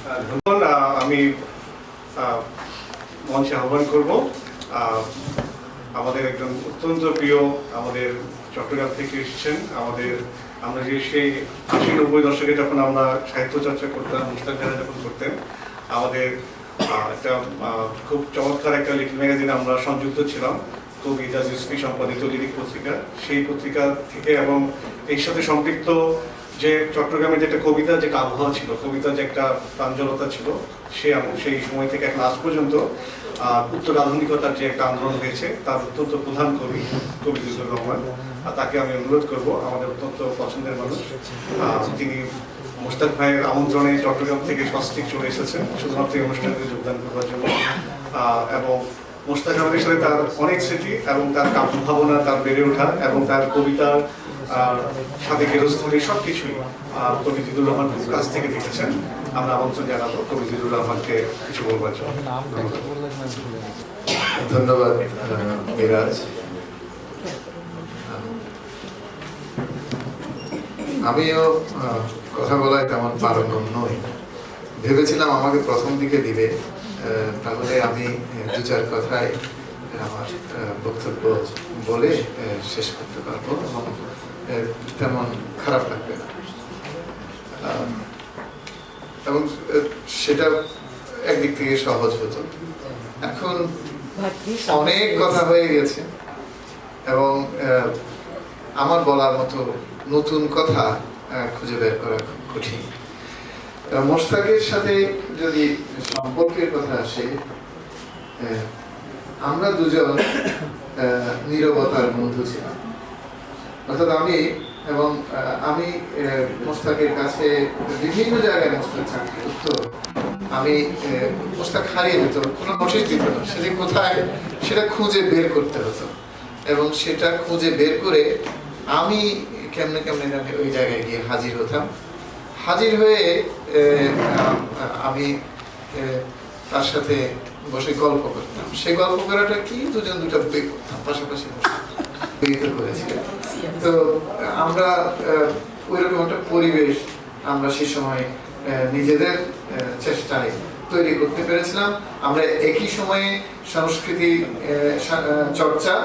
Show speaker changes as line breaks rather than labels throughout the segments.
ধন্যবাদ। আমি মঞ্চে আহ্বান করব আমাদের একজন অত্যন্ত প্রিয়, আমাদের চট্টগ্রাম থেকে এসেছেন। আমরা যে সেই ৮০-৯০ দশকে যখন আমরা সাহিত্য চর্চা করতাম, মুশতাক ভাইরা যখন করতেন, আমাদের একটা খুব চমৎকার একটা লিটল ম্যাগাজিনে আমরা সংযুক্ত ছিলাম, কবি জাজুসকি সম্পাদিত লিরিক পত্রিকা। সেই পত্রিকা থেকে এবং এর সাথে সম্পৃক্ত যে চট্টগ্রামের যে একটা কবিতার যে আবহাওয়া ছিল, কবিতার যে একটা প্রাঞ্জলতা ছিল, সেই সময় থেকে এখন আজ পর্যন্ত উত্তর আধুনিকতার যে একটা আন্দোলন হয়েছে, তার অত্যন্ত প্রধান কবি জিল্লুর রহমান। তাকে আমি অনুরোধ করব, আমাদের অত্যন্ত পছন্দের মানুষ, তিনি মোশতাক ভাইয়ের আমন্ত্রণে চট্টগ্রাম থেকে সস্ত্রীক চলে এসেছেন শুধুমাত্র এই অনুষ্ঠানে যোগদান করবার জন্য। এবং মোশতাক আমাদের সাথে তার অনেক স্মৃতি এবং তার কাব্য ভাবনা, তার বেড়ে ওঠা এবং তার কবিতার সাথে গেরস্থলী সবকিছুই কবি জিল্লুর রহমান খুব কাছ থেকে দেখেছেন। আমরা আমন্ত্রণ জানাবো কবি জিল্লুর রহমানকে কিছু বলবার জন্য।
ধন্যবাদ মিরাজ। আমিও কথা বলায় তেমন পারদর্শী নই। ভেবেছিলাম আমাকে প্রথম দিকে দিবে, তাহলে আমি দু চার কথায় আমার বক্তব্য বলে শেষ করতে পারবো এবং তেমন খারাপ লাগবে না, এবং সেটা একদিক থেকে সহজ হতো। এখন অনেক কথা হয়ে গেছে এবং আমার বলার মতো নতুন কথা খুঁজে বের করা খুব কঠিন। মোশতাকের সাথে যদি সম্পর্কের কথা আসে, আমরা দুজন নীরবতার বন্ধু ছিলাম। অর্থাৎ আমি মোশতাকের কাছে বিভিন্ন জায়গায় মোশতাক চাকরি করতো। মোশতাক হারিয়ে যেত, কোনো নোটিশ দিত না, সেটা কোথায় সেটা খুঁজে বের করতে হতো এবং সেটা খুঁজে বের করে আমি কেমনে কেমনে জানি ওই জায়গায় গিয়ে হাজির হতাম। হাজির হয়ে আমি তার সাথে বসে গল্প করতাম। সেই গল্প করাটা কি, দুজন দুটা বই করতাম, পাশাপাশি বসে করেছিলাম। তো আমরা ওইরকম একটা পরিবেশ আমরা সে সময় নিজেদের চেষ্টায় তৈরি করতে পেরেছিলাম। আমরা একই সময়ে সংস্কৃতি চর্চা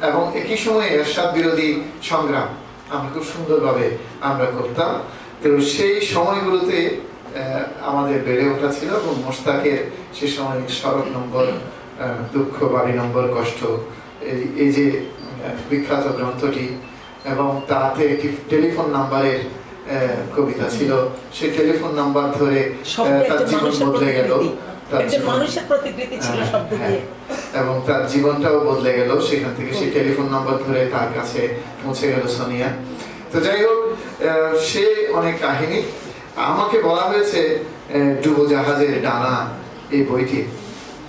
এবং একই সময়ে এরশাদ বিরোধী সংগ্রাম আমরা খুব সুন্দরভাবে আমরা করতাম। তো সেই সময়গুলোতে আমাদের বেড়ে ওঠা ছিল এবং মোশতাকের সে সময় সড়ক নম্বর দুঃখ, বাড়ি নম্বর কষ্ট, এই যে বিখ্যাত গ্রন্থটি, এবং তাতে একটি টেলিফোন নাম্বারের কবিতা ছিল। সেই টেলিফোন নাম্বার ধরে তার জীবন বদলে গেল, এবং তার জীবনটাও বদলে গেল। সেখান থেকে সেই টেলিফোন নাম্বার ধরে তার কাছে পৌঁছে গেল সোনিয়া। তো যাই হোক, সে অনেক কাহিনী। আমাকে বলা হয়েছে ডুবোজাহাজের ডানা এই বইটির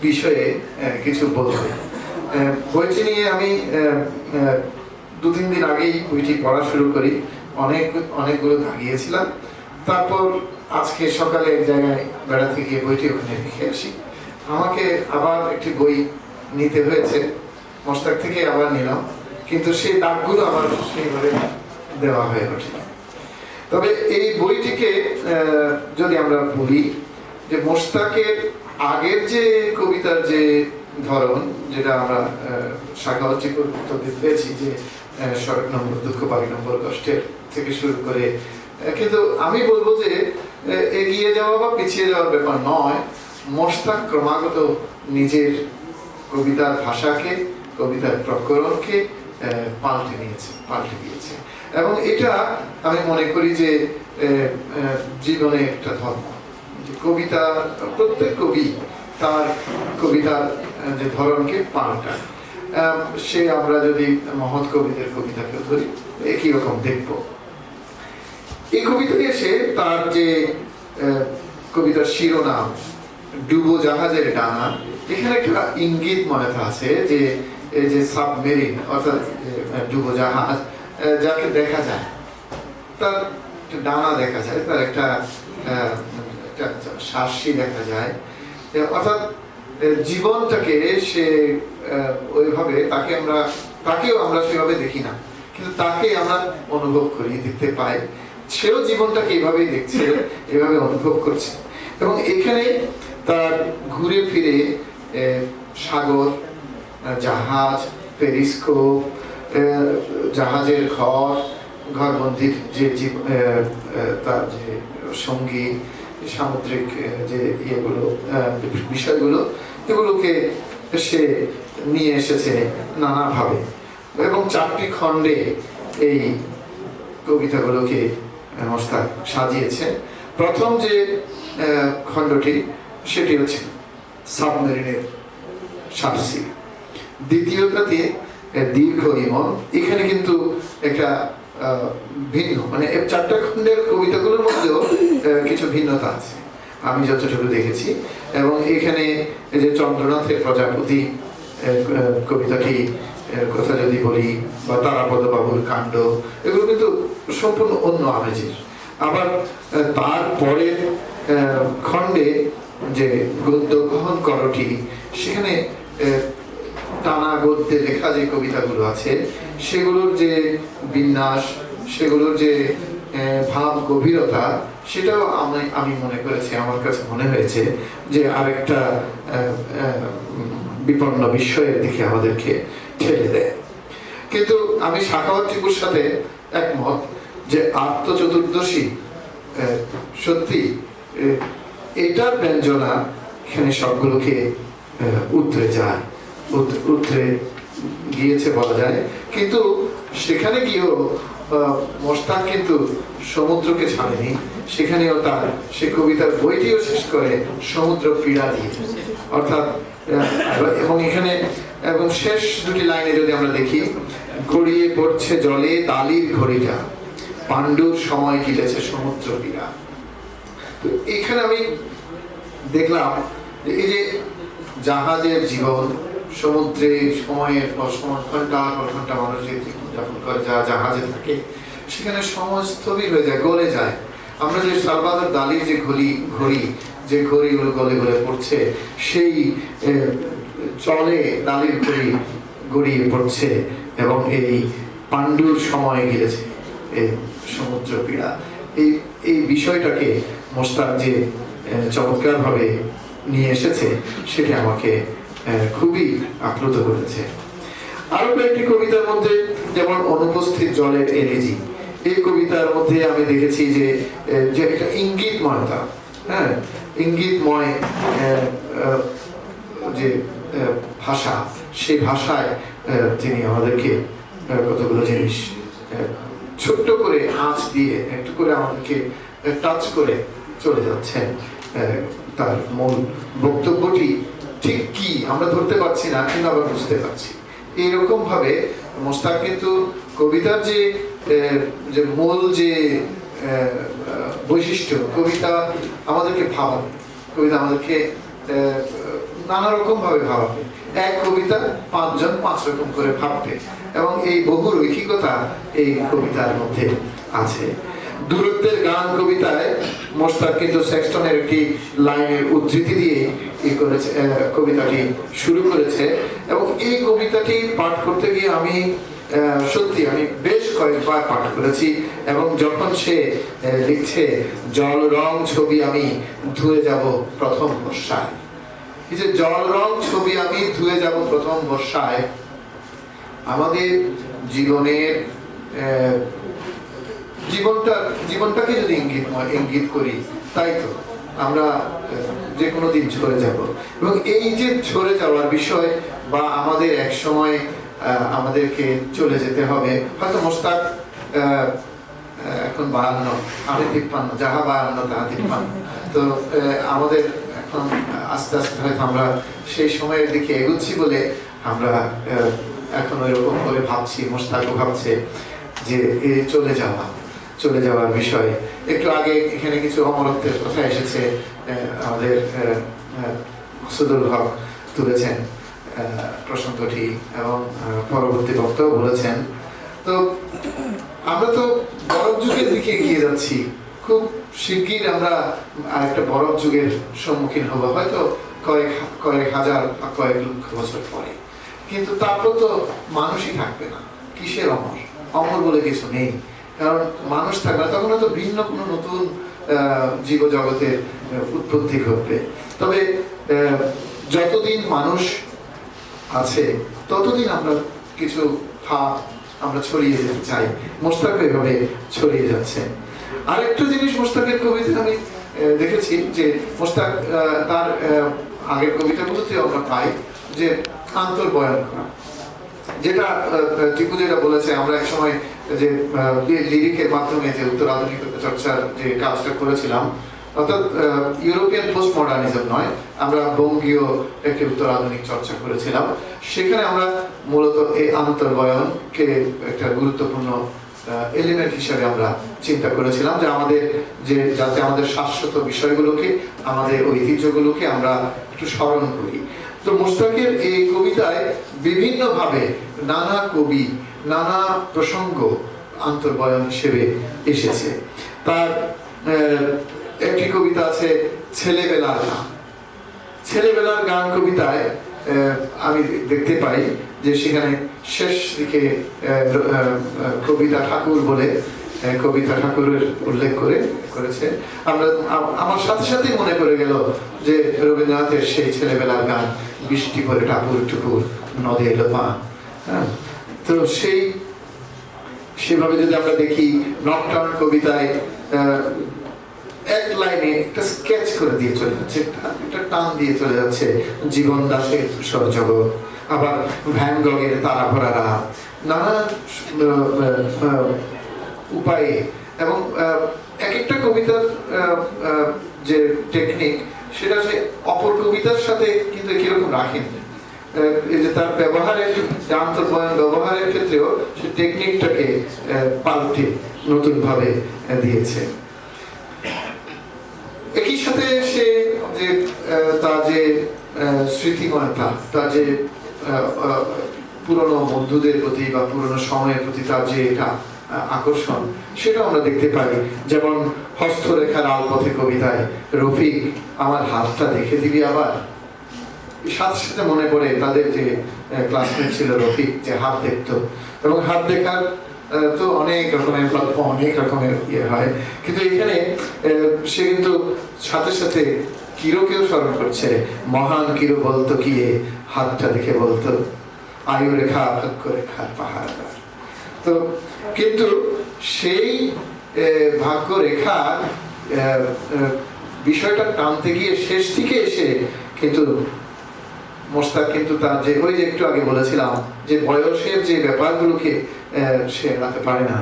বিষয়ে কিছু বলতে। বইটি নিয়ে আমি 2-3 দিন আগেই বইটি পড়া শুরু করি, অনেকগুলো দাগিয়েছিলাম। তারপর আজকে সকালে এক জায়গায় বেড়াতে গিয়ে বইটি ওখানে রেখে আসি। আমাকে আবার একটি বই নিতে হয়েছে, মোশতাক থেকে আবার নিলাম, কিন্তু সেই দাগগুলো আমার সেইভাবে দেওয়া হয়ে ওঠে। তবে এই বইটিকে যদি আমরা বলি যে মোশতাকের আগের যে কবিতার যে ধরন, যেটা আমরা শাখাওয়াতি পেয়েছি, যে সড়ক নম্বর দুঃখ, বাড়ি নম্বর কষ্টের থেকে শুরু করে, কিন্তু আমি বলবো যে এগিয়ে যাওয়া বা পিছিয়ে যাওয়ার ব্যাপার নয়। মোশতাক ক্রমাগত নিজের কবিতার ভাষাকে, কবিতার প্রকরণকে পাল্টে দিয়েছে এবং এটা আমি মনে করি যে জীবনে একটা ধর্ম। কবিতা, প্রত্যেক কবি তার কবিতার যে ধরনকে পাল্টায়। সে আমরা যদি মহৎ কবিদের কবিতাকে ধরি, একই রকম দেখব। এই কবিতায় এসে তার যে কবিতার শিরোনাম ডুবোজাহাজের ডানা, এখানে একটা ইঙ্গিতময়তা আছে যে এই যে সাবমেরিন অর্থাৎ ডুবোজাহাজ যাকে দেখা যায়, তার ডানা দেখা যায়, তার একটা শাসি দেখা যায়, অর্থাৎ জীবনটাকে সে ওইভাবে তাকেও আমরা সেভাবে দেখি না, কিন্তু তাকে আমরা অনুভব করি, দেখতে পাই। সেও জীবনটাকে এইভাবেই দেখছে, এভাবে অনুভব করছে। এবং এখানে তার ঘুরে ফিরে সাগর, জাহাজ, পেরিস্কোপ, জাহাজের ঘরবন্দির যে তার যে সঙ্গী, সামুদ্রিক যে ইয়েগুলো, বিষয়গুলো, এগুলোকে সে নিয়ে এসেছে নানাভাবে এবং 4টি খণ্ডে এই কবিতাগুলোকে মোস্তাক সাজিয়েছে। প্রথম যে খণ্ডটি সেটি হচ্ছে সাবমেরিনের সারসি, দ্বিতীয়টাতে দীর্ঘ ইমন। এখানে কিন্তু একটা ভিন্ন, মানে 4টা খণ্ডের কবিতাগুলোর মধ্যেও কিছু ভিন্নতা আছে আমি যতটুকু দেখেছি। এবং এখানে এই যে চন্দ্রনাথের প্রজাপতি কবিতাটি কথা যদি বলি, বা তারাপদ বাবুর কাণ্ড, এগুলো কিন্তু সম্পূর্ণ অন্য আমেজের। আবার তারপরে খণ্ডে যে গদ্য গ্রহণ করটি, সেখানে টানা গদ্যে লেখা যে কবিতাগুলো আছে, সেগুলোর যে বিন্যাস, সেগুলোর যে ভাব গভীরতা, সেটাও আমি মনে করেছি, আমার কাছে মনে হয়েছে যে আরেকটা বিপন্ন বিস্ময়ের দিকে আমাদেরকে ঠেলে দেয়। কিন্তু আমি সাখাওয়াত টিপুর সাথে একমত যে আত্মচতুর্দশী সত্যি এটার ব্যঞ্জনা এখানে সবগুলোকে উতরে গিয়েছে বলা যায়। কিন্তু সেখানে গিয়েও মোস্তাক কিন্তু সমুদ্রকে ছাড়েনি, সেখানেও তার সে কবিতার বইটিও শেষ করে সমুদ্র পীড়া দিয়ে, অর্থাৎ এবং এখানে এবং শেষ দুটি লাইনে যদি আমরা দেখি, গড়িয়ে পড়ছে জলে তালির ঘড়িটা, পাণ্ডুর সময় গিলেছে সমুদ্র পীড়া। তো এখানে আমি দেখলাম যে এই যে জাহাজের জীবন, সমুদ্রে সময়ের পর সময়, ঘন্টার পর ঘন্টা মানুষ যে জীবনযাপন করে, যা জাহাজে থাকে, সেখানে সময় স্থবির হয়ে যায়, গলে যায়। আমরা যে সালভাদর দালির যে ঘড়ি, যে ঘড়িগুলো গলে গলে পড়ছে, সেই চলে দালির ঘড়ি গড়িয়ে পড়ছে এবং এই পাণ্ডুর সময় গিয়েছে এই সমুদ্র পীড়া। এই বিষয়টাকে মোস্তাক যে চমৎকারভাবে নিয়ে এসেছে, সেটা আমাকে খুবই আপ্লুত করেছে। আরো কয়েকটি কবিতার মধ্যে, যেমন অনুপস্থিত জলের এলিজি, এই কবিতার মধ্যে আমি দেখেছি যে একটা ইঙ্গিতময়তা, ইঙ্গিতময় যে ভাষা, সেই ভাষায় তিনি আমাদেরকে কতগুলো জিনিস ছোট্ট করে আঁচ দিয়ে একটু করে আমাদেরকে টাচ করে চলে যাচ্ছেন। তার মূল বক্তব্যটি ঠিক কি আমরা ধরতে পারছি না, কিন্তু আবার বুঝতে পারছি। এইরকম ভাবে মোস্তাক কিন্তু কবিতার যে মূল যে বৈশিষ্ট্য, কবিতা আমাদেরকে ভাবাবে, কবিতা আমাদেরকে নানা রকম ভাবে ভাবাবে। এক কবিতা 5 জন 5 রকম করে ভাববে, এবং এই বহু রৈখিকতা এই কবিতার মধ্যে আছে। দূরত্বের গান কবিতায় মোস্তাক কিন্তু সেক্সটনের একটি লাইনের উদ্ধৃতি দিয়ে কবিতাটি শুরু করেছে, এবং এই কবিতাটি পাঠ করতে গিয়ে আমি বেশ কয়েকবার পাঠ করেছি। এবং যখন সে লিখছে, জল রং ছবি আমি ধুয়ে যাব প্রথম বর্ষায়, এই যে জল রং ছবি আমি ধুয়ে যাব প্রথম বর্ষায়, আমাদের জীবনের জীবনটাকে যদি ইঙ্গিত করি, তাই তো আমরা যে কোনো দিন ঝরে যাব। এবং এই যে ঝরে যাওয়ার বিষয়, বা আমাদের এক সময় আমাদেরকে চলে যেতে হবে, হয়তো মোস্তাক এখন 52, আমি 53, যাহা 52 তাহা 53। তো আমাদের এখন আস্তে আস্তে হয়তো আমরা সেই সময়ের দিকে এগুচ্ছি বলে আমরা এখন ওইরকম করে ভাবছি, মোস্তাকও ভাবছে যে এই চলে যাওয়ার বিষয়। একটু আগে এখানে কিছু অমরত্বের কথা এসেছে, আমাদের সুদুল হক তুলেছেন প্রসঙ্গটি, এবং পরবর্তী বক্তাও বলেছেন। তো আমরা তো বরফ যুগের দিকে এগিয়ে যাচ্ছি, খুব শিগগির আমরা আরেকটা বরফ যুগের সম্মুখীন হবো, হয়তো কয়েক হাজার বা কয়েক লক্ষ বছর পরে। কিন্তু তারপর তো মানুষই থাকবে না, কিসের অমর বলে কিছু নেই, কারণ মানুষ থাকবে না। তখন হয়তো ভিন্ন কোনো নতুন জীবজগতের উৎপত্তি ঘটবে। তবে যতদিন মানুষ আছে ততদিন আমরা কিছু ভাব আমরা ছড়িয়ে যেতে চাই। মোশতাক এভাবে ছড়িয়ে যাচ্ছে। আরেকটা জিনিস মোশতাকের কবিতা আমি দেখেছি যে মোশতাক তার আগের কবিতাগুলোতে আমরা পাই যে আন্তর্বয়ন করা, যেটা টিপু যেটা বলেছে আমরা এক সময় যে লিরিকের মাধ্যমে যে উত্তর আধুনিকতা চর্চার যে কাজটা করেছিলাম, অর্থাৎ ইউরোপিয়ান পোস্ট মডার্নিজম নয়, আমরা বঙ্গীয় একটি উত্তর আধুনিক চর্চা করেছিলাম। সেখানে আমরা মূলত এই আন্তর্বয়নকে একটা গুরুত্বপূর্ণ এলিমেন্ট হিসেবে আমরা চিন্তা করেছিলাম যে যাতে আমাদের শাশ্বত বিষয়গুলোকে, আমাদের ঐতিহ্যগুলোকে আমরা একটু স্মরণ করি। তো মোশতাকের এই কবিতায় বিভিন্নভাবে নানা কবি, নানা প্রসঙ্গ আন্তর্বয়ন হিসেবে এসেছে। তার একটি কবিতা আছে ছেলেবেলার গান। ছেলেবেলার গান কবিতায় আমি দেখতে পাই যে সেখানে শেষ দিকে কবিতা ঠাকুর বলে কবিতা ঠাকুরের উল্লেখ করেছে। আমার সাথে সাথেই মনে পড়ে গেল যে রবীন্দ্রনাথের সেই ছেলেবেলার গান, বৃষ্টি পরে টাপুর টুপুর নদে এলো পা। হ্যাঁ, তো সেভাবে যদি আমরা দেখি নকটার্ন কবিতায় এক লাইনে একটা স্কেচ করে দিয়ে চলে যাচ্ছে, একটা টান দিয়ে চলে যাচ্ছে জীবন দাসের ধূসর জগৎ, আবার ভ্যান গগের তারা ভরা রাত, নানা উপায়ে। এবং এক একটা কবিতার যে টেকনিক সেটা সে অপর কবিতার সাথে কিন্তু কিরকম রাখেনি। এই যে তার ব্যবহারের, আন্তর্বয়ন ব্যবহারের ক্ষেত্রেও সে টেকনিকটাকে পাল্টে নতুন ভাবে দিয়েছে। একই সাথে সে যে তার যে স্মৃতিময়তা, তার যে পুরনো বন্ধুদের প্রতি বা পুরনো সময়ের প্রতি তার যে এটা আকর্ষণ, সেটা আমরা দেখতে পাই। যেমন হস্তরেখার আলপথে কবিতায় রফিক আমার হাতটা দেখে দিবি আবার, সাথে সাথে মনে পড়ে তাদের যে ক্লাসমেট ছিল রফিক, যে হাত দেখতো। এবং হাত দেখার তো অনেক রকমের গল্প, অনেক রকমের ইয়ে হয়, কিন্তু এখানে সে কিন্তু সাথে সাথে কিরোকেও স্মরণ করছে। মহান কিরো বলতো গিয়ে হাতটা দেখে বলতো আয়ু রেখা ভাগ্য রেখার পাহাড়দার। তো কিন্তু সেই ভাগ্য রেখার বিষয়টা টানতে গিয়ে শেষ দিকে এসে কিন্তু মোশতাক কিন্তু তার যে ওই যে একটু আগে বলেছিলাম যে বয়সের যে ব্যাপারগুলোকে সে এড়াতে পারে না।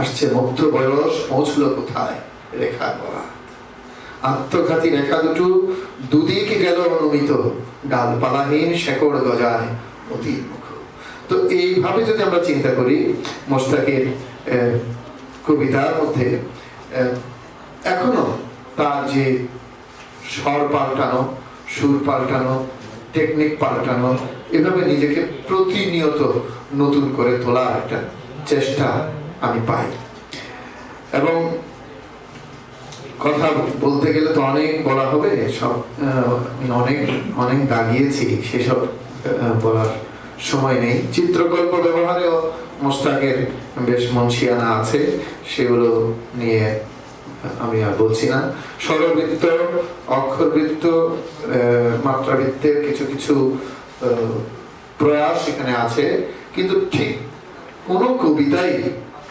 আসছে মধ্য বয়স, পৌঁছলো কোথায় রেখা বলা, আত্মঘাতী রেখা দুটো দুদিকে গেল অনুমিত, ডালপালাহীন শেকড় গজায় অতির মুখ। তো এইভাবে যদি আমরা চিন্তা করি মোশতাকের কবিতার মধ্যে এখনো তার যে স্বর পাল্টানো, সুর পাল্টানো, টেকনিক পাল্টানো, এভাবে নিজেকে প্রতিনিয়ত নতুন করে তোলার একটা চেষ্টা আমি পাই। এবং কথা বলতে গেলে তো অনেক বলা হবে, সব অনেক অনেক দাগিয়েছি, সেসব বলার সময় নেই। চিত্রকল্প ব্যবহারেও মোশতাকের বেশ মনসিয়ানা আছে, সেগুলো নিয়ে আমি আর বলছি না। স্বরবৃত্ত, অক্ষরবৃত্ত, মাত্রাবৃত্তের কিছু কিছু প্রয়াস এখানে আছে, কিন্তু ঠিক কোনো কবিতাই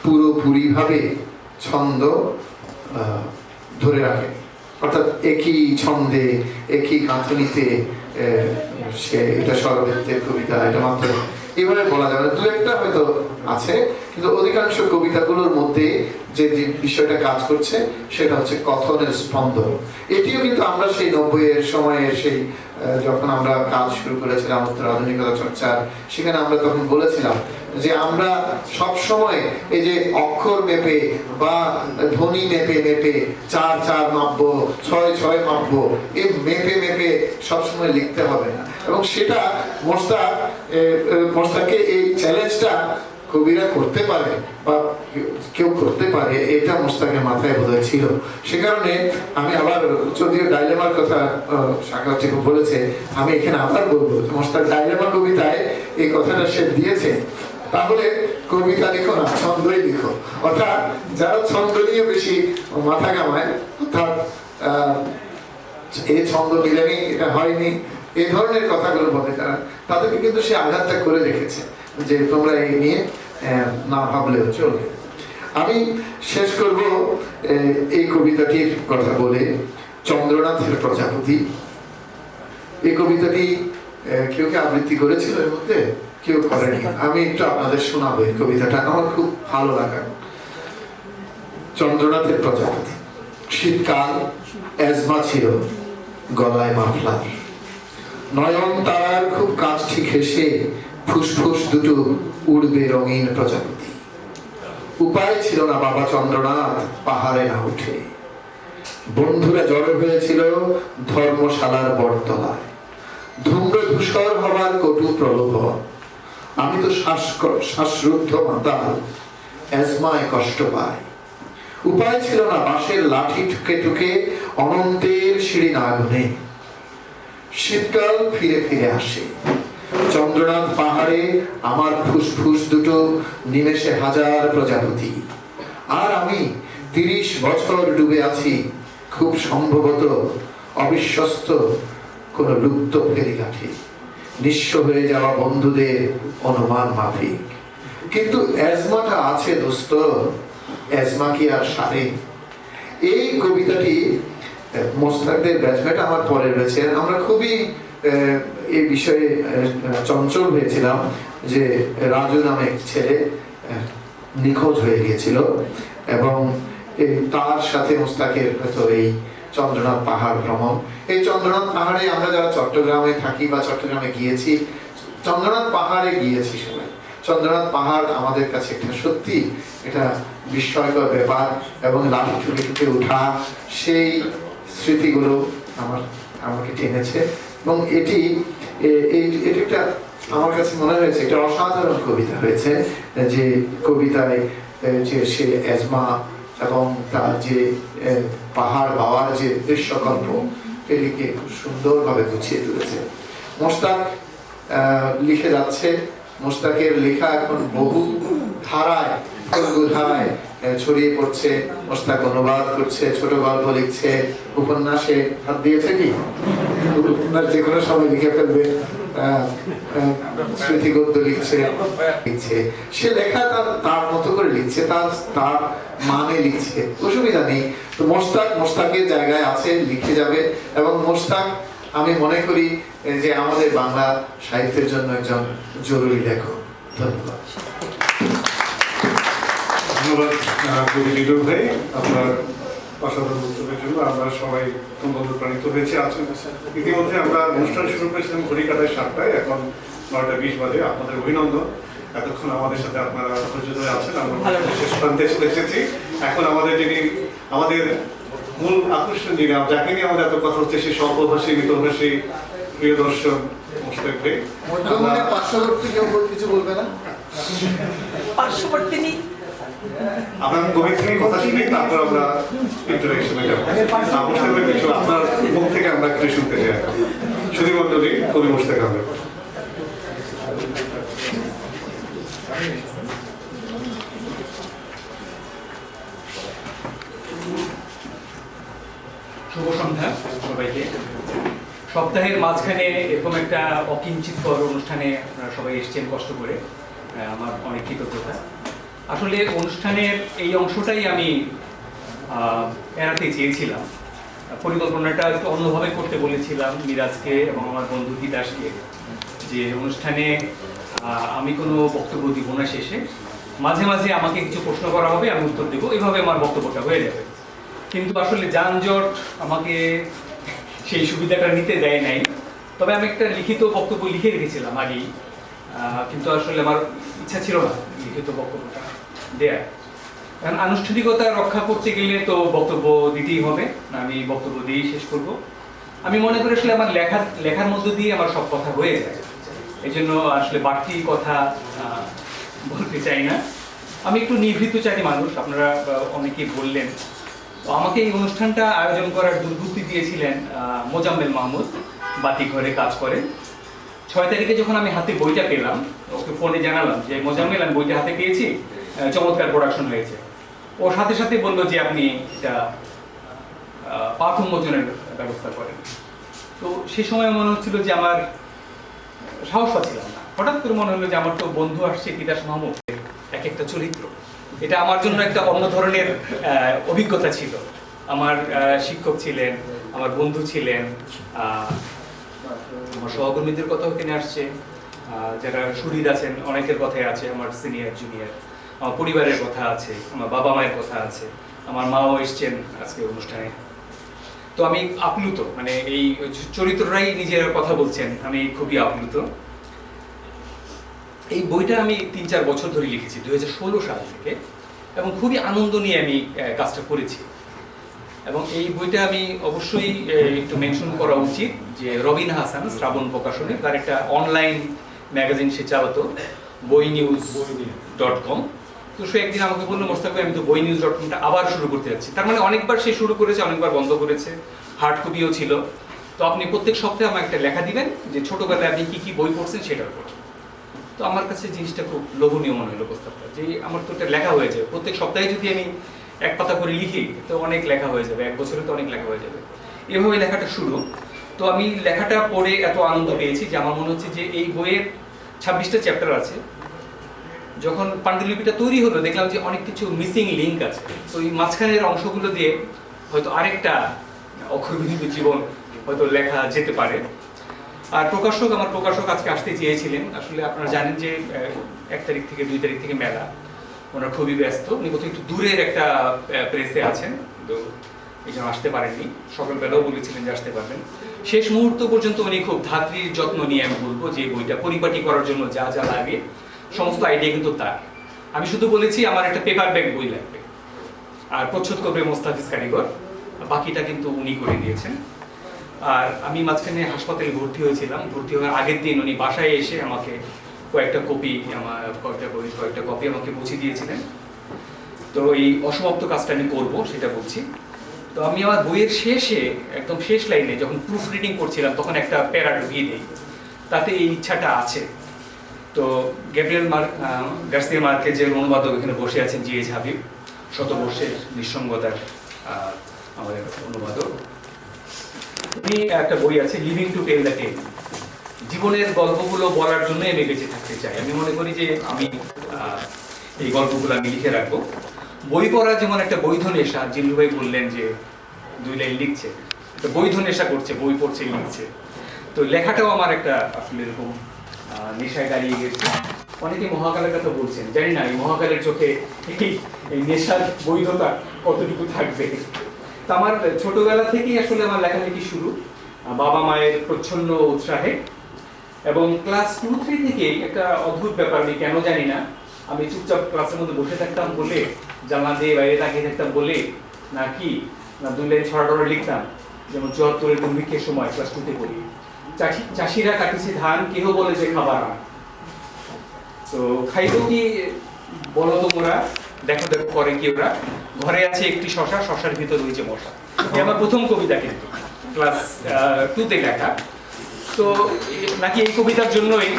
পুরোপুরি ভাবে ছন্দ ধরে রাখে। অর্থাৎ একই ছন্দে, একই গাঁথনিতে সে এটা স্বরবৃত্তের কবিতা, এটা মাত্র এভাবে বলা যাবে না। দু একটা হয়তো আছে, কিন্তু অধিকাংশ কবিতাগুলোর মধ্যে যে বিষয়টা কাজ করছে সেটা হচ্ছে কথনের স্পন্দন। এটিও কিন্তু আমরা সেই 90-এর সময়ে সেই যখন আমরা কাজ শুরু করেছিলাম উত্তর আধুনিকতা চর্চার, সেখানে আমরা তখন বলেছিলাম যে আমরা সব সময় এই যে অক্ষর মেপে বা ধ্বনি মেপে মেপে 4-4 মাপবো, 6-6 মাপবো, এই মেপে মেপে সবসময় লিখতে হবে না। এবং সেটা মোশতাককে এই চ্যালেঞ্জটা কবিরা করতে পারে বা কেউ করতে পারে, এটা মোশতাকের মাথায় বোধহয় ছিল। সে কারণে আমি আবার, যদিও ডাইলেমার কথা সাকার টিপু বলেছে, আমি এখানে আবার বলবো মোশতাক ডাইলেমা কবিতায় এই কথাটা সে দিয়েছে তাহলে কবিতা লিখো না, ছন্দই লিখো। অর্থাৎ যারা ছন্দ নিয়ে বেশি মাথা কামায়, অর্থাৎ এই ছন্দ মিলেনি, এটা হয়নি, এই ধরনের কথাগুলো বলে তারা, তাদেরকে কিন্তু সে আঘাতটা করে রেখেছে যে তোমরা এই নিয়ে না ভাবলেও চলবে। আমি শেষ করব এই কবিতাটির কথা বলে। চন্দ্রনাথের প্রজাপতি, এই কবিতাটি কেউ কে আবৃত্তি করেছিল এর মধ্যে? কেউ করেনি। আমি একটু আপনাদের শোনাবো এই কবিতাটা, আমার খুব ভালো লাগা। চন্দ্রনাথের প্রজাপতি। শীতকাল, অ্যাজমা ছিল, গলায় মাফলার, নয়ন তারার খুব কাছটি ঘেঁষে ফুসফুস দুটো উড়বে রঙিন প্রজাপতি। উপায় ছিল না বাবা চন্দ্রনাথ পাহাড়ে না উঠে। বন্ধুরা জড়ো হয়েছিল ধর্মশালার বটতলায়। ধূম্র ধূসর হবার কটু প্রলোভন। আমি তো শ্বাসরুদ্ধ মাতাল, অ্যাজমায় কষ্ট পাই। উপায় ছিল না বাঁশের লাঠি ঠুকে ঠুকে অনন্তের সিঁড়ি না গুনে। শীতকাল ফিরে ফিরে আসে। চন্দ্রনাথ পাহাড়ে আমার ফুসফুস দুটো নিমেষে হাজার প্রজাপতি। আর আমি 30 বছর ডুবে আছি খুব সম্ভবত অবিশ্বস্ত কোন লুপ্ত ফেরিঘাটে, নিঃস্ব হয়ে যাওয়া বন্ধুদের অনুমান মাফিক। কিন্তু অ্যাজমাটা আছে দোস্ত, অ্যাজমা কি আর সারে? এই কবিতাটি মোস্তাকদের ব্যাচমেট আমার পরে রয়েছে। আমরা খুবই এই বিষয়ে চঞ্চল হয়েছিলাম যে রাজু নামে এক ছেলে নিখোঁজ হয়ে গিয়েছিল, এবং তার সাথে মোস্তাকের হয়তো এই চন্দ্রনাথ পাহাড় ভ্রমণ। এই চন্দ্রনাথ পাহাড়ে আমরা যারা চট্টগ্রামে থাকি বা চট্টগ্রামে গিয়েছি, চন্দ্রনাথ পাহাড়ে গিয়েছি সবাই। চন্দ্রনাথ পাহাড় আমাদের কাছে একটা সত্যি এটা বিস্ময়কর ব্যাপার, এবং লাঠি ঠুকে ঠুকে উঠা সেই স্মৃতিগুলো আমাকে টেনেছে। এবং এটি একটা আমার কাছে মনে হয়েছে একটা অসাধারণ কবিতা হয়েছে, যে কবিতায় যে সে অ্যাজমা এবং তার যে পাহাড় বাওয়ার যে দৃশ্যকল্প, এটিকে খুব সুন্দরভাবে গুছিয়ে তুলেছে। মোস্তাক লিখে যাচ্ছে। মোস্তাকের লেখা এখন বহু ধারায় ধারায় ছড়িয়ে পড়ছে। মোস্তাক অনুবাদ করছে, ছোট গল্প লিখছে, উপন্যাসে হাত দিয়েছে। কি উপন্যাস যে কোনো সময় লিখে ফেলবে, স্মৃতিগদ্য লিখছে। সে লেখা তার মতো করে লিখছে, তার মানে লিখছে, অসুবিধা নেই। তো মোস্তাকের জায়গায় আছে, লিখে যাবে। এবং মোস্তাক আমি মনে করি যে আমাদের বাংলা সাহিত্যের জন্য একজন জরুরি লেখক। ধন্যবাদ।
ধন্যবাদ কবি লিটন ভাই আপনার অসাধারণ বক্তব্যের জন্য। আমরা সবাই অত্যন্ত অনুপ্রাণিত হয়েছি। আজকে ইতিমধ্যে আমরা অনুষ্ঠান শুরু করেছিলাম ঘড়ি কাটায় 7টায়, এখন 9টা 20 বাজে। আপনাদের অভিনন্দন, এতক্ষণ আমাদের সাথে আপনারা ধৈর্য ধরে আছেন। আমরা শেষ প্রান্তে চলে এসেছি। এখন আমাদের মূল আকর্ষণ যিনি, যাকে নিয়ে আমাদের এত কথা হচ্ছে, সে স্বল্পভাষী মিতভাষী প্রিয় দর্শক মোস্তাক ভাই।
পার্শ্ববর্তী কেউ কিছু বলবে না?
পার্শ্ববর্তী
আপনার কবি থেকে কথা শুনি, তারপর আমরা ইন্টারেকশনে যাবো। আপনার মুখ থেকে আমরা একটু শুনতে চাই। এখন সুধী মন্ডলী, কবি মোস্তাক আহমেদ।
শুভ সন্ধ্যা সবাইকে। সপ্তাহের মাঝখানে এরকম একটা অকিঞ্চিতকর অনুষ্ঠানে আপনারা সবাই এসেছেন কষ্ট করে, আমার অনেক কৃতজ্ঞতা। আসলে অনুষ্ঠানের এই অংশটাই আমি এড়াতে চেয়েছিলাম। পরিকল্পনাটা একটু অন্যভাবে করতে বলেছিলাম মিরাজকে এবং আমার বন্ধু তিতাসকে, যে অনুষ্ঠানে আমি কোনো বক্তব্য দিব না, শেষে মাঝে মাঝে আমাকে কিছু প্রশ্ন করা হবে, আমি উত্তর দেবো, এইভাবে আমার বক্তব্যটা হয়ে যাবে। কিন্তু আসলে যানজট আমাকে সেই সুবিধাটা নিতে দেয় নাই। তবে আমি একটা লিখিত বক্তব্য লিখে রেখেছিলাম আগেই, কিন্তু আসলে আমার ইচ্ছা ছিল না লিখিত বক্তব্যটা দেয়া। কারণ আনুষ্ঠানিকতা রক্ষা করতে গেলে তো বক্তব্য দিতেই হবে, আমি বক্তব্য দিয়েই শেষ করব। আমি মনে করি আসলে আমার লেখার মধ্য দিয়ে আমার সব কথা হয়ে যায়, এই জন্য আসলে বাড়তি কথা বলতে চাই না। আমি একটু নিভৃতচারী মানুষ, আপনারা অনেকেই বললেন। তো আমাকে এই অনুষ্ঠানটা আয়োজন করার দুর্বুদ্ধি দিয়েছিলেন মোজাম্মেল মাহমুদ, বাতিঘরে কাজ করেন। 6 তারিখে যখন আমি হাতে বইটা পেলাম, ওকে ফোনে জানালাম যে মোজাম্মেল আমি বইটা হাতে পেয়েছি, চমৎকার প্রোডাকশন হয়েছে। ও সাথে সাথে বললো যে আপনি এটা পাঠ উন্মোচনের ব্যবস্থা করেন। তো সে সময় মনে হচ্ছিল যে আমার সাহস পাচ্ছিলাম না। হঠাৎ করে মনে হলো যে আমার তো বন্ধু আসছে তিতাস মাহমুদ, এক একটা চরিত্র, এটা আমার জন্য একটা অন্য ধরনের অভিজ্ঞতা ছিল। আমার শিক্ষক ছিলেন, আমার বন্ধু ছিলেন, আমার সহকর্মীদের কথাও এখানে আসছে, যারা শহীদ আছেন অনেকের কথাই আছে, আমার সিনিয়র জুনিয়র, আমার পরিবারের কথা আছে, আমার বাবা মায়ের কথা আছে, আমার মাও এসছেন আজকে অনুষ্ঠানে। তো আমি আপ্লুত, মানে এই চরিত্ররাই নিজেরা কথা বলছেন, আমি খুবই আপ্লুত। এই বইটা আমি 3-4 বছর ধরে লিখেছি, 2016 সাল থেকে, এবং খুবই আনন্দ নিয়ে আমি কাজটা করেছি। এবং এই বইটা আমি অবশ্যই একটু মেনশন করা উচিত যে রবিন হাসান শ্রাবণ প্রকাশনী, তার একটা অনলাইন ম্যাগাজিন সে চালাতো, boynews.com। তো সে একদিন আমাকে বললো, মোস্তাক ভাই আমি তো boynews.com-টা আবার শুরু করতে যাচ্ছি। তার মানে অনেকবার সে শুরু করেছে, অনেকবার বন্ধ করেছে, হার্ড কপিও ছিল। তো আপনি প্রত্যেক সপ্তাহে আমাকে একটা লেখা দিবেন যে ছোটবেলায় আপনি কি কি বই পড়ছেন সেটার উপর। তো আমার কাছে জিনিসটা খুব লোভনীয় মনে হলো প্রস্তাবটা, যে আমার তো একটা লেখা হয়ে যাবে, প্রত্যেক সপ্তাহে যদি আমি 1 পাতা করে লিখি তো অনেক লেখা হয়ে যাবে, 1 বছরে তো অনেক লেখা হয়ে যাবে। এভাবে লেখাটা শুরু। তো আমি লেখাটা পড়ে এত আনন্দ পেয়েছি যে আমার মনে হচ্ছে যে এই বইয়ের 26টা চ্যাপ্টার আছে। যখন পাণ্ডুলিপিটা তৈরি হলো দেখলাম যে অনেক কিছু মিসিং লিঙ্ক আছে। তো এই মাঝখানের অংশগুলো দিয়ে হয়তো আরেকটা অক্ষরবিহীন জীবন হয়তো লেখা যেতে পারে। আর আমার প্রকাশক আজকে আসতে চেয়েছিলেন। আসলে আপনারা জানেন যে 1 তারিখ থেকে 2 তারিখ থেকে মেলা, ওনারা খুবই ব্যস্ত। উনি কোথাও একটু দূরের একটা প্রেসে আছেন, তো এই জন্য আসতে পারেননি। সকালবেলাও বলেছিলেন যে আসতে পারবেন। শেষ মুহূর্ত পর্যন্ত উনি খুব ধাত্রীর যত্ন নিয়ে, আমি বলবো যে বইটা পরিপাটি করার জন্য যা যা লাগে সমস্ত আইডিয়া কিন্তু তার। আমি শুধু বলেছি আমার একটা পেপার ব্যাগ বই লাগবে, আর প্রচ্ছদ করবে মোস্তাফিজ কারিগর, বাকিটা কিন্তু উনি করে দিয়েছেন। আর আমি মাঝখানে হাসপাতালে ভর্তি হয়েছিলাম। ভর্তি হওয়ার আগের দিন উনি বাসায় এসে আমাকে কয়েকটা কপি আমাকে বুঝে দিয়েছিলেন। তো এই অসমাপ্ত কাজটা আমি করবো সেটা বলছি। তো আমি আমার বইয়ের শেষে, একদম শেষ লাইনে যখন প্রুফ রিডিং করছিলাম তখন একটা প্যারা ঢুকিয়ে দিই, তাতে এই ইচ্ছাটা আছে। তো গার্সিয়া মার্কেজের অনুবাদক এখানে বসে আছেন, জিএইচ হাবিব, শতবর্ষের নিঃসঙ্গতার আমাদের অনুবাদক। উনি একটা বই আছে লিভিং টু টেল দ্য টেল, জীবনের গল্পগুলো বলার জন্য আমি বেঁচে থাকতে চাই। আমি মনে করি যে আমি এই গল্পগুলো আমি লিখে রাখবো। বই পড়া যেমন একটা বৈধ নেশা, জিল্লু ভাই বললেন যে 2 লাইন লিখছে, একটা বৈধ নেশা করছে, বই পড়ছে, লিখছে। তো লেখাটাও আমার একটা আসলে এরকম নেশায় দাঁড়িয়ে গেছে। অনেকে মহাকালের কথা বলছেন, জানি না এই মহাকালের চোখে এই নেশার বৈধতা কতটুকু থাকবে। তা আমার ছোটবেলা থেকেই আসলে আমার লেখালেখি শুরু, বাবা মায়ের প্রচ্ছন্ন উৎসাহে। এবং ক্লাস 2-3 থেকেই একটা অদ্ভুত ব্যাপার, আমি কেন জানি না, আমি চুপচাপ ক্লাসের মধ্যে বসে থাকতাম বলে, জানলা দিয়ে বাইরে তাকিয়ে থাকতাম বলে, না 2 লাইন ছড়া লিখতাম। যেমন 74-এর দুর্ভিক্ষের সময় ক্লাস 2-তে পড়ি, চাষিরা কাটিছে ধান, কেহ বলে যে খাবার আন। তো খাইব কি বলো তোমরা, দেখো দেখো করে কি ওরা, ঘরে আছে একটি শশা, শশার ভিতর হয়েছে মশা। এই আমার প্রথম কবিতা, কিন্তু ক্লাস 2-তে লেখা। তো নাকি এই কবিতার জন্যই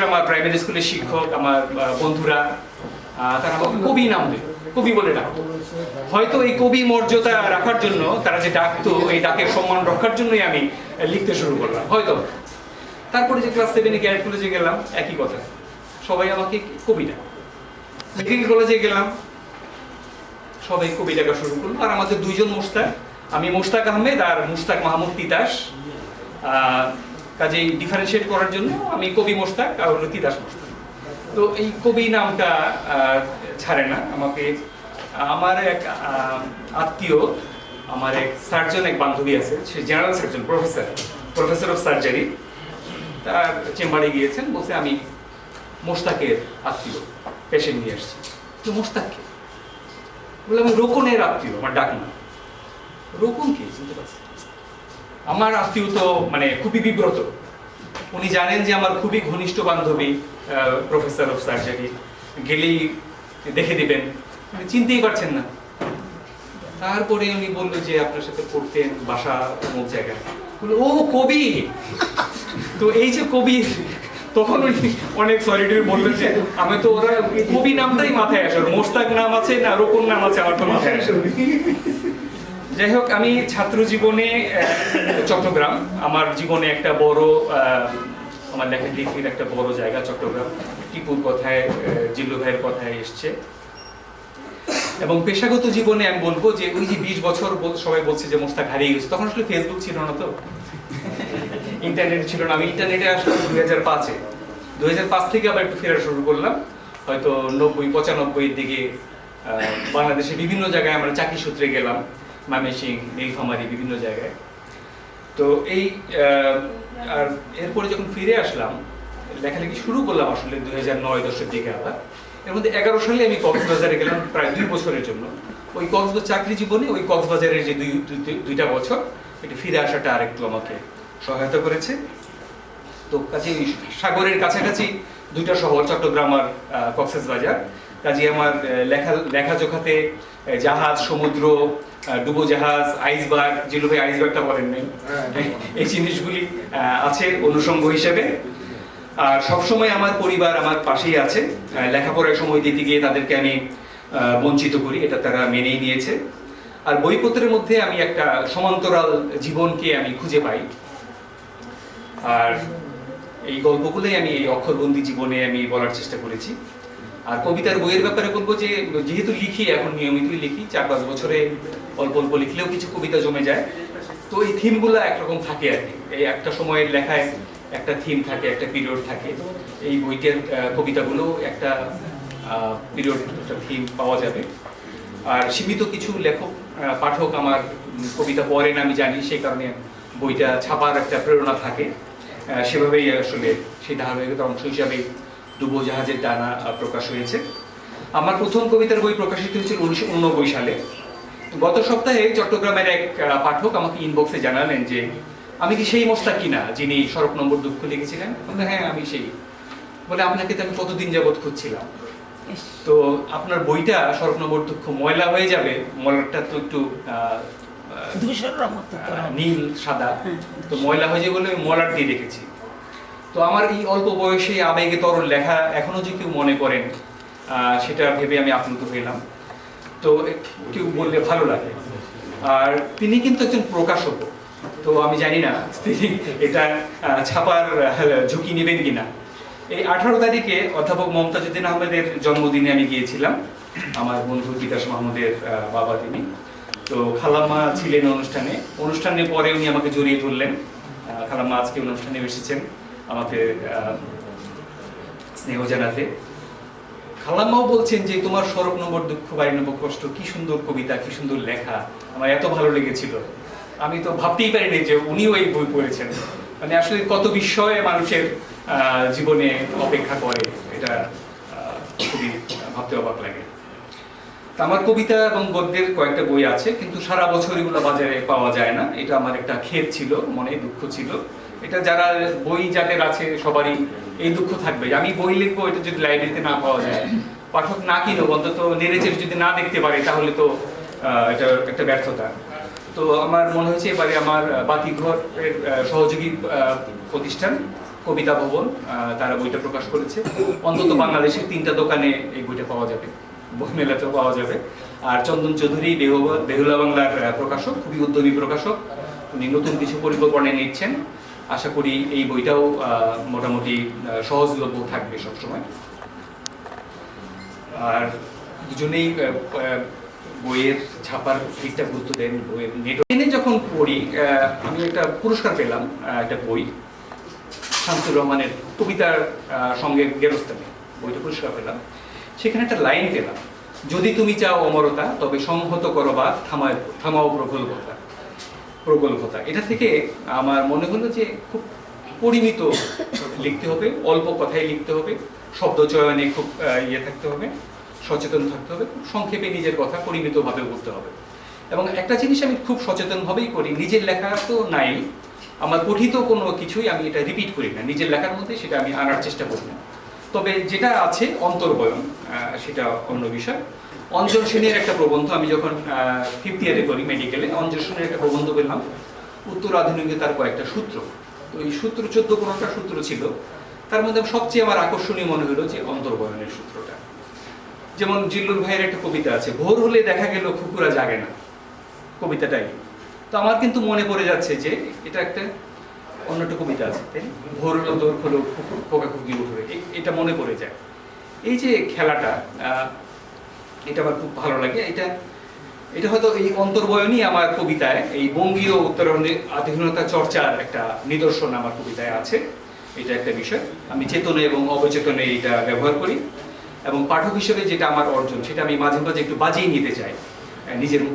আমার প্রাইমারি স্কুলের শিক্ষক, আমার বন্ধুরা, তারা আমাকে কবি নাম দেয়, কবি বলে ডাকতো। হয়তো এই কবি মর্যাদা রাখার জন্য তারা যে ডাকতো, এই ডাকের সম্মান রক্ষার জন্যই আমি লিখতে শুরু করলাম হয়তো। তারপরে যে ক্লাস 7-এ ক্যাডেট কলেজে গেলাম, একই কথা, সবাই আমাকে কবি ডাকে। মেডিকেল কলেজে গেলাম, সবাই কবি ডাকা শুরু করলো। আর আমাদের 2 জন মোস্তাক, আমি মোস্তাক আহমেদ আর মুস্তাক মাহমুদ তিতাস। কাজেই ডিফারেন্সিয়েট করার জন্য আমি কবি মোস্তাক আর হলো তিতাস মোস্তাক। তো এই কবি নামটা ছাড়ে না আমাকে। আমার এক আত্মীয়, আমার এক সার্জন, এক বান্ধবী আছে, সে general surgeon, professor of surgery. তার চেম্বারে গিয়েছেন, বলছে আমি মোস্তাকের আত্মীয়, পেশেন্ট নিয়ে আসছি। তো মোস্তাককে বলে, আমি রোকনের আত্মীয়, আমার ডাক না। রোকন কি চিনতে পারছি? আমার আত্মীয় তো মানে খুবই বিব্রত। উনি জানেন যে আমার খুবই ঘনিষ্ঠ বান্ধবী, প্রফেসর অফ সার্জারি, গেলেই দেখে দিবেন, উনি চিনতেই পারছেন না। তারপরে উনি বললো যে আপনার সাথে পড়তেন, বাসা অমুক জায়গায়। বললো, ও কবি। তো এই যে কবির, তখন উনি অনেক সরি টু বললেন যে আমি তো ওরা কবি নামটাই মাথায় আসে, মোস্তাক নাম আছে না রোকন নাম আছে আমার তো মাথায় আসে। যাই হোক, আমি ছাত্র জীবনে চট্টগ্রাম আমার জীবনে একটা বড় আমার লেখালেখির একটা বড় জায়গা চট্টগ্রাম। টিপুর কথায়, জিল্লু ভাইয়ের কথায় এসছে। এবং পেশাগত জীবনে আমি বলবো যে ওই যে 20 বছর সবাই বলছে যে মোস্তাক হারিয়ে গেছে, তখন আসলে ফেসবুক ছিল না, তো ইন্টারনেট ছিল না। আমি ইন্টারনেটে আসলাম 2005-এ। 2005 থেকে আবার একটু ফেরা শুরু করলাম, হয়তো 90-95 এর দিকে। বাংলাদেশে বিভিন্ন জায়গায় আমরা চাকরি সূত্রে গেলাম, ময়মনসিংহ, নীলফামারী, বিভিন্ন জায়গায়। তো এই আর এরপরে যখন ফিরে আসলাম, লেখালেখি শুরু করলাম আসলে 2009-10 দিকে। আবার এর মধ্যে 11 সালে আমি কক্সবাজারে গেলাম প্রায় 2 বছরের জন্য। ওই কক্সবাজার চাকরি জীবনে ওই কক্সবাজারের যে দুইটা বছর, এটা ফিরে আসাটা আরেকটু আমাকে সহায়তা করেছে। তো কাজে সাগরের কাছাকাছি দুইটা শহর, চট্টগ্রাম আর কক্সবাজার। কাজে আমার লেখাজোখাতে জাহাজ, সমুদ্র, ডুবোজাহাজ, আইসবার্গ, জিল্লু ভাই আইসবার্গটা বলেন নাই, এই জিনিসগুলি আছে অনুষঙ্গ হিসেবে। আর সবসময় আমার পরিবার আমার পাশেই আছে। লেখাপড়ার সময় দিতে গিয়ে তাদেরকে আমি বঞ্চিত করি, এটা তারা মেনেই নিয়েছে। আর বইপত্রের মধ্যে আমি একটা সমান্তরাল জীবনকে আমি খুঁজে পাই। আর এই গল্পগুলোই আমি এই অক্ষরবন্দি জীবনে আমি বলার চেষ্টা করেছি। আর কবিতার বইয়ের ব্যাপারে বলবো যে যেহেতু লিখি, এখন নিয়মিতই লিখি, 4-5 বছরে অল্প অল্প লিখলেও কিছু কবিতা জমে যায়। তো এই থিমগুলো একরকম থাকে আর কি। এই একটা সময়ের লেখায় একটা থিম থাকে, একটা পিরিয়ড থাকে। এই বইটার কবিতাগুলো একটা পিরিয়ড, একটা থিম পাওয়া যাবে। আর সীমিত কিছু লেখক পাঠক আমার কবিতা পড়েন আমি জানি, সেই কারণে বইটা ছাপার একটা প্রেরণা থাকে। সেভাবেই আসলে সেই ধারাবাহিকতার অংশ হিসাবে ডুবোজাহাজের ডানা প্রকাশ হয়েছে। আমার প্রথম কবিতার বই প্রকাশিত হয়েছিল 1989 সালে। গত সপ্তাহে চট্টগ্রামের এক পাঠক আমাকে ইনবক্সে জানালেন যে আমি কি সেই মোস্তাক কিনা যিনি সড়ক নম্বর দুঃখ লিখেছিলেন। হ্যাঁ, আমি সেই। বলে আপনাকে তো আমি কতদিন যাবৎ খুঁজছিলাম। তো আপনার বইটা সড়ক নম্বর দুঃখ ময়লা হয়ে যাবে, ময়লাটা তো একটু নীল সাদা, তো ময়লা হয়ে যাবে বলে ময়লার দিয়ে রেখেছি। তো আমার এই অল্প বয়সে আবেগে তরল লেখা এখনো যে কেউ মনে করেন, সেটা ভেবে আমি আপ্লুত হইলাম। তো কেউ বললে ভালো লাগে। আর তিনি কিন্তু একজন প্রকাশক, তো আমি জানি না তিনি এটা ছাপার ঝুঁকি নেবেন কিনা। এই 18 তারিখে অধ্যাপক মমতাজউদ্দিন আহমেদের জন্মদিনে আমি গিয়েছিলাম, আমার বন্ধু বিকাশ মাহমুদের বাবা তিনি। তো খালাম্মা ছিলেন অনুষ্ঠানের পরে উনি আমাকে জড়িয়ে ধরলেন। খালাম্মা আজকে অনুষ্ঠানে এসেছেন আমাকে স্নেহ জানাতে। খালাম্মাও বলছেন যে তোমার সড়ক নম্বর দুঃখ, বাড়ি নম্বর কষ্ট, কি সুন্দর কবিতা, কি সুন্দর লেখা, আমার এত ভালো লেগেছিল। আমি তো ভাবতেই পারিনি যে উনিও এই বই পড়েছেন। মানে আসলে কত বিস্ময়ে মানুষের জীবনে অপেক্ষা করে, এটা খুবই ভাবতে অবাক লাগে। আমার কবিতা এবং গদ্যের কয়েকটা বই আছে, কিন্তু সারা বছর এগুলো বাজারে পাওয়া যায় না। এটা আমার একটা খেদ ছিল, মনে দুঃখ ছিল। এটা যারা বই যাদের আছে সবারই এই দুঃখ থাকবে, আমি বই লিখবো, এটা যদি লাইব্রেরিতে না পাওয়া যায়, পাঠক না কিনুক, অন্তত নেড়েচেড়ে যদি না দেখতে পারে, তাহলে তো এটা একটা ব্যর্থতা। তো আমার মনে হয়েছে এবারে আমার বাতিঘরের সহযোগী প্রতিষ্ঠান কবিতা ভবন, তারা বইটা প্রকাশ করেছে। অন্তত বাংলাদেশের 3টা দোকানে এই বইটা পাওয়া যাবে, বই মেলাতেও পাওয়া যাবে। আর চন্দন চৌধুরী বেহুলা বাংলার প্রকাশক, খুবই উদ্যমী প্রকাশক, উনি নতুন কিছু পরিকল্পনা নিচ্ছেন। আশা করি এই বইটাও মোটামুটি সহজলভ্য থাকবে সবসময়। আর দুজনেই বইয়ের ছাপার দিকটা গুরুত্ব দেন। বইয়ের নেটে যখন পড়ি, আমি একটা পুরস্কার পেলাম, একটা বই শামসুর রহমানের কবিতার সঙ্গে গেরস্তানে, বইটা পুরস্কার পেলাম। সেখানে একটা লাইন পেলাম, যদি তুমি চাও অমরতা তবে সংহত করো বা থামাও প্রগল্ভতা। এটা থেকে আমার মনে হলো যে খুব পরিমিত লিখতে হবে, অল্প কথাই লিখতে হবে, শব্দ চয়নে খুব থাকতে হবে, সচেতন থাকতে হবে, খুব সংক্ষেপে নিজের কথা পরিমিতভাবে বলতে হবে। এবং একটা জিনিস আমি খুব সচেতনভাবেই করি, নিজের লেখা তো নাই, আমার পঠিত কোনো কিছুই আমি এটা রিপিট করি না, নিজের লেখার মধ্যে সেটা আমি আনার চেষ্টা করি না। তবে যেটা আছে অন্তর্বয়ন, সেটা অন্য বিষয়। অঞ্জন সেনের একটা প্রবন্ধ, আমি যখন 5th ইয়ারে করি মেডিকেলে, অঞ্জন সেনের একটা প্রবন্ধ পেলাম, উত্তর আধুনিকতার কয়েকটা সূত্র। তো এই সূত্র 14-15টা সূত্র ছিল, তার মধ্যে সবচেয়ে আমার আকর্ষণীয় মনে হলো যে অন্তর্বয়নের সূত্রটা। যেমন জিল্লুর ভাইয়ের একটা কবিতা আছে, ভোর হলে দেখা গেল কুকুরা জাগে না, কবিতাটাই। তো আমার কিন্তু মনে পড়ে যাচ্ছে যে এটা একটা অন্য একটা কবিতা আছে, তাই না? ভোর হলো দোর হলো পোকা খুকি উঠবে, এটা মনে পড়ে যায়। এই যে খেলাটা, এটা আমার খুব ভালো লাগে। এটা হয়তো এই অন্তর্বয়নই আমার কবিতায়, এই বঙ্গীয় উত্তরায়ণের আধুনিকতা চর্চার একটা নিদর্শন আমার কবিতায় আছে। এটা একটা বিষয়, আমি চেতনে এবং অবচেতনে এটা ব্যবহার করি, এবং পাঠক হিসেবে যেটা আমার অর্জন সেটা আমি মাঝে মাঝে একটু বাজিয়ে নিতে চাই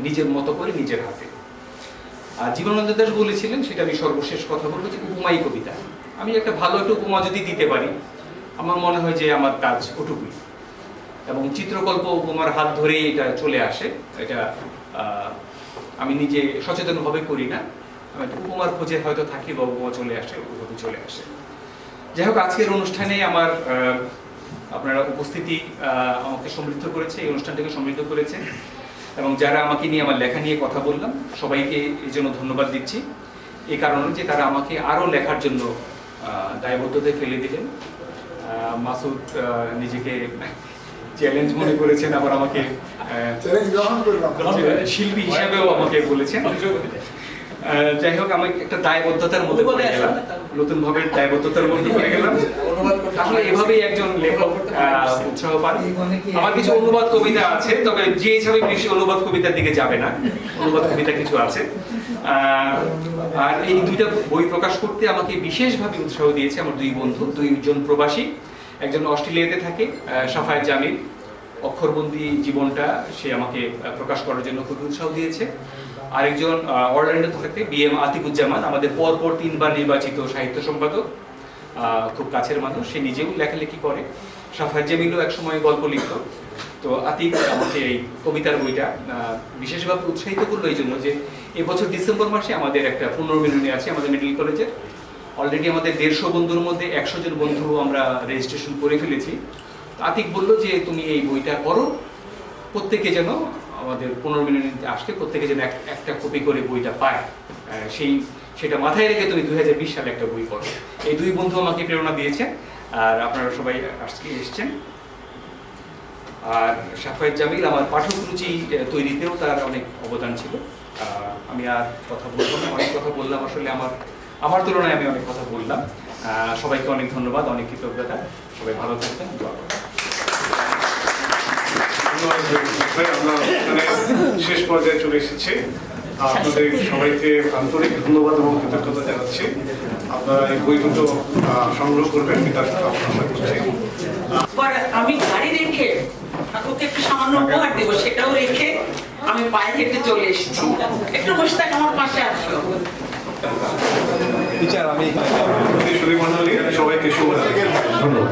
নিজের মতো করে, নিজের হাতে। আর জীবনানন্দ দাশ বলেছিলেন, সেটা আমি সর্বশেষ কথা বলবো, যে উপমাই কবিতা। আমি একটা ভালো একটা উপমা যদি দিতে পারি, আমার মনে হয় যে আমার কাজ ওটুকুই। এবং চিত্রকল্প উপমার হাত ধরেই এটা চলে আসে। এটা আমি নিজে সচেতনভাবে করি না, আমি একটা উপমার খোঁজে হয়তো থাকি বা উপমা চলে আসে, ওভাবে চলে আসে। যাই হোক, আজকের অনুষ্ঠানে আমার আপনারা উপস্থিতি আমাকে সমৃদ্ধ করেছে, এই অনুষ্ঠানটাকে সমৃদ্ধ করেছে, এবং যারা আমাকে নিয়ে আমার লেখা নিয়ে কথা বললাম সবাইকে এই জন্য ধন্যবাদ দিচ্ছি। এই কারণে যে তারা আমাকে আরও লেখার জন্য দায়বদ্ধতায় ফেলে দিলেন। মাসুদ নিজেকে চ্যালেঞ্জ মনে করেছেন, আবার আমাকে শিল্পী হিসাবেও আমাকে বলেছেন। যাই হোক, আমি একটা দায়বদ্ধতার মধ্যে পড়ে গেলাম, নতুন ভাবে দায়বদ্ধতার মধ্যে পড়ে গেলাম। আসলে এভাবেই একজন লেখক উৎসাহ পান। আমার কিছু অনুবাদ কবিতা আছে, তবে যে হিসাবে বেশি অনুবাদ কবিতার দিকে যাবে না, অনুবাদ কবিতা কিছু আছে। আর এই দুইটা বই প্রকাশ করতে আমাকে বিশেষভাবে উৎসাহ দিয়েছে আমার দুই বন্ধু, দুইজন প্রবাসী। একজন অস্ট্রেলিয়াতে থাকে, সাফায়েত জামিল, অক্ষরবন্দি জীবনটা সে আমাকে প্রকাশ করার জন্য খুব উৎসাহ দিয়েছে। আরেকজন অরল্যান্ডো থাকে, BM আতিকুজ্জামান, আমাদের পরপর 3বার নির্বাচিত সাহিত্য সম্পাদক, খুব কাছের মানুষ, সে নিজেও লেখালেখি করে। সাফায়েত জামিলও একসময় গল্প লিখত। তো আতিক আমাকে এই কবিতার বইটা বিশেষভাবে উৎসাহিত করলো এই জন্য যে এবছর ডিসেম্বর মাসে আমাদের একটা পুনর্মিলনী আছে আমাদের মেডিকেল কলেজের। অলরেডি আমাদের 150 বন্ধুর মধ্যে 100 জন বন্ধু আমরা রেজিস্ট্রেশন করে ফেলেছি। আতিক বলল যে তুমি এই বইটা করো, প্রত্যেকে যেন আমাদের পুনর্মিলনীতে আসলে প্রত্যেকে যেন একটা কপি করে বইটা পায়, সেটা মাথায় রেখে তুমি 2020 সালে একটা বই করো। এই দুই বন্ধু আমাকে প্রেরণা দিয়েছে, আর আপনারা সবাই আজকে এসছেন। আর সাফায়েত জামিল আমার পাঠক রুচি তৈরিতেও তার অনেক অবদান ছিল। আমি আর কথা বলবো না, অনেক কথা বললাম, আসলে আমার তুলনায় আমি অনেক কথা বললাম। সবাইকে অনেক ধন্যবাদ, অনেক কৃতজ্ঞতা। সবাই ভালো থাকবেন।
আমরা শেষ পর্যায়ে চলে এসেছি। আপনাদের সবাইকে আন্তরিক ধন্যবাদ এবং কৃতজ্ঞতা জানাচ্ছি। আপনারা এই বই দুটো সংগ্রহ করবেন, এটা আশা করছি।
আমি গাড়ি রেখে ওকে একটু সামান্য উপহার দেবো, সেটাও রেখে আমি পায়ে হেঁটে চলে এসেছি। একটু বসে থাক, আমার পাশে আসো।
সবাইকে শুভ ধন্যবাদ।